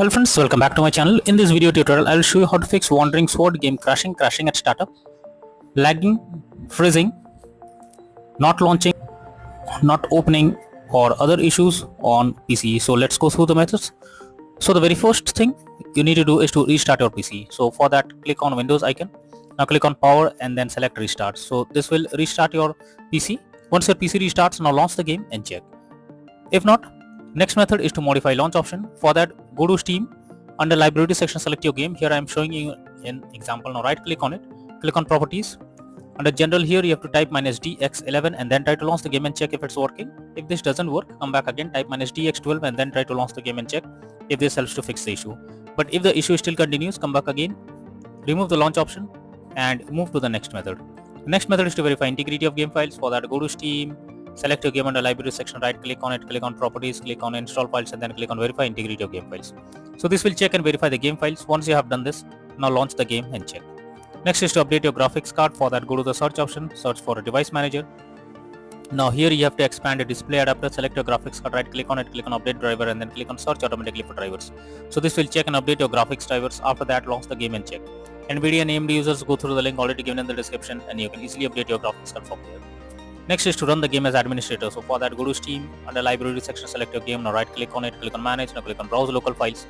Hello friends, welcome back to my channel. In this video tutorial, I will show you how to fix Wandering Sword game crashing at startup, lagging, freezing, not launching, not opening, or other issues on PC. So let's go through the methods. So the very first thing you need to do is to restart your PC. So for that, click on Windows icon. Now click on power and then select restart. So this will restart your PC. Once your PC restarts, now launch the game and check. If not, next method is to modify launch option. For that, go to Steam. Under library section, select your game. Here I am showing you an example. Now right click on it. Click on properties. Under general, here you have to type -dx11 and then try to launch the game and check if it's working. If this doesn't work, come back again, type -dx12 and then try to launch the game and check if this helps to fix the issue. But if the issue still continues, come back again, remove the launch option and move to the next method. The next method is to verify integrity of game files. For that, go to Steam. Select your game under library section, right click on it, click on properties, click on install files and then click on verify integrity of game files. So this will check and verify the game files. Once you have done this, now launch the game and check. Next is to update your graphics card. For that, go to the search option, search for a device manager. Now here you have to expand a display adapter, select your graphics card, right click on it, click on update driver and then click on search automatically for drivers. So this will check and update your graphics drivers. After that, launch the game and check. NVIDIA and AMD users, go through the link already given in the description and you can easily update your graphics card from here. Next is to run the game as administrator. So for that, go to Steam. Under library section, select your game. Now right click on it, click on manage. Now click on browse local files.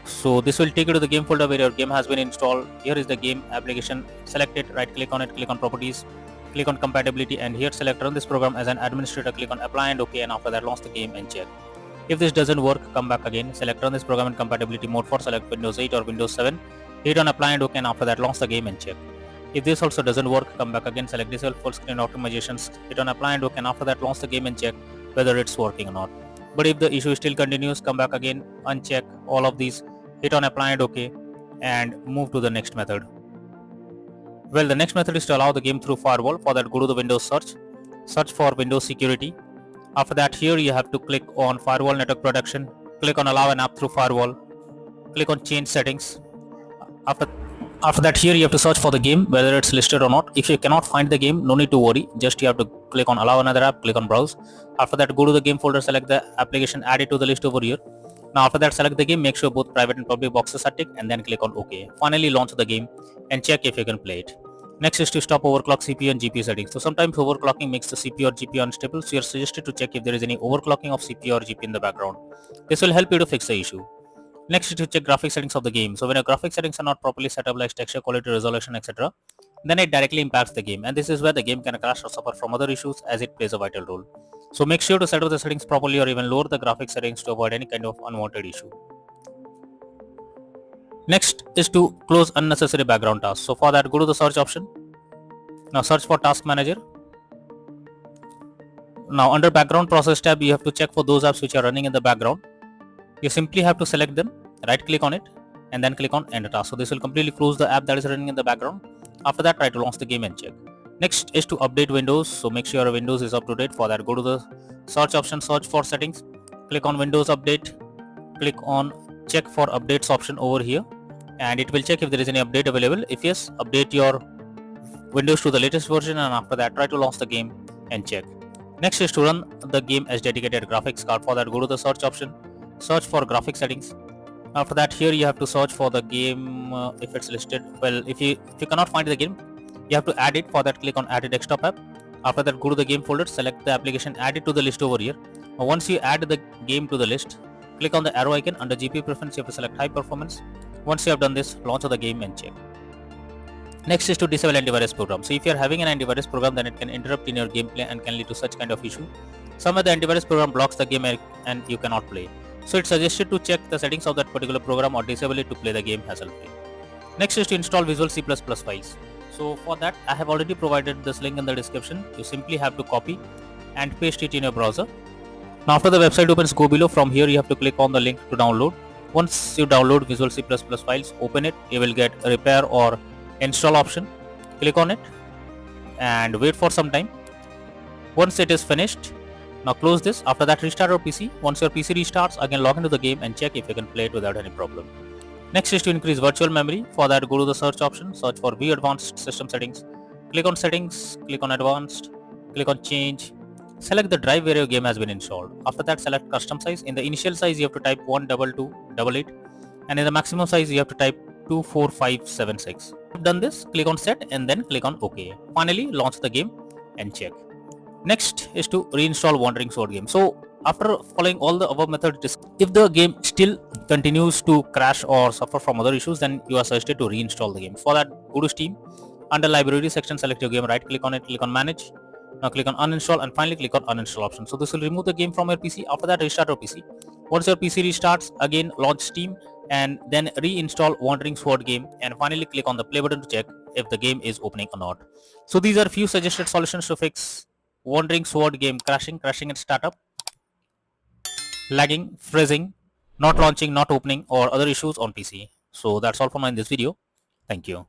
So this will take you to the game folder where your game has been installed. Here is the game application. Select it, right click on it, click on properties, click on compatibility and here select run this program as an administrator. Click on apply and OK and after that launch the game and check. If this doesn't work, come back again. Select run this program in compatibility mode for select Windows 8 or Windows 7. Hit on apply and OK and after that launch the game and check. If this also doesn't work, come back again, select disable full screen optimizations, hit on apply and OK and after that launch the game and check whether it's working or not. But if the issue still continues, come back again, uncheck all of these, hit on apply and OK and move to the next method. Well, the next method is to allow the game through firewall. For that, go to the Windows search for Windows security. After that, here you have to click on firewall network protection, click on allow an app through firewall, click on change settings. After that, here you have to search for the game, whether it's listed or not. If you cannot find the game, no need to worry, just you have to click on allow another app, click on browse. After that, go to the game folder, select the application, add it to the list over here. Now after that, select the game, make sure both private and public boxes are ticked and then click on OK. Finally launch the game and check if you can play it. Next is to stop overclock CPU and GPU settings. So sometimes overclocking makes the CPU or GPU unstable, so you are suggested to check if there is any overclocking of CPU or GPU in the background. This will help you to fix the issue. Next is to check graphic settings of the game. So when your graphic settings are not properly set up like texture quality, resolution, etc., then it directly impacts the game and this is where the game can crash or suffer from other issues as it plays a vital role. So make sure to set up the settings properly or even lower the graphic settings to avoid any kind of unwanted issue. Next is to close unnecessary background tasks. So for that, go to the search option. Now search for task manager. Now under background process tab, you have to check for those apps which are running in the background. You simply have to select them, right click on it and then click on end task. So this will completely close the app that is running in the background. After that, try to launch the game and check. Next is to update Windows. So make sure your Windows is up to date. For that, go to the search option, search for settings, click on Windows Update, click on check for updates option over here and it will check if there is any update available. If yes, update your Windows to the latest version and after that try to launch the game and check. Next is to run the game as dedicated graphics card. For that, go to the search option, search for graphic settings. After that, here you have to search for the game if it's listed. Well, if you cannot find the game, you have to add it. For that, click on add a desktop app. After that, go to the game folder, select the application, add it to the list over here. Once you add the game to the list, click on the arrow icon. Under GPU preference, you have to select high performance. Once you have done this, launch the game and check. Next is to disable antivirus program. So if you are having an antivirus program, then it can interrupt in your gameplay and can lead to such kind of issue. Somewhere the antivirus program blocks the game and you cannot play. So it's suggested to check the settings of that particular program or disable it to play the game hassle-free. Next is to install Visual C++ files. So for that, I have already provided this link in the description. You simply have to copy and paste it in your browser. Now after the website opens, go below. From here you have to click on the link to download. Once you download Visual C++ files, open it. You will get a repair or install option. Click on it and wait for some time. Once it is finished, now close this. After that, restart your PC. Once your PC restarts, again log into the game and check if you can play it without any problem. Next is to increase virtual memory. For that, go to the search option, search for View Advanced System Settings. Click on Settings, click on Advanced, click on Change. Select the drive where your game has been installed. After that, select Custom Size. In the initial size, you have to type 12288. and in the maximum size you have to type 24576. If done this, click on set and then click on OK. Finally launch the game and check. Next is to reinstall Wandering Sword game. So after following all the above methods, if the game still continues to crash or suffer from other issues, then you are suggested to reinstall the game. For that, go to Steam, under library section, select your game, right click on it, click on manage. Now click on uninstall and finally click on uninstall option. So this will remove the game from your PC. After that, restart your PC. Once your PC restarts, again launch Steam and then reinstall Wandering Sword game and finally click on the play button to check if the game is opening or not. So these are few suggested solutions to fix Wandering Sword game crashing at startup, lagging, freezing, not launching, not opening or other issues on PC. So that's all for in this video. Thank you.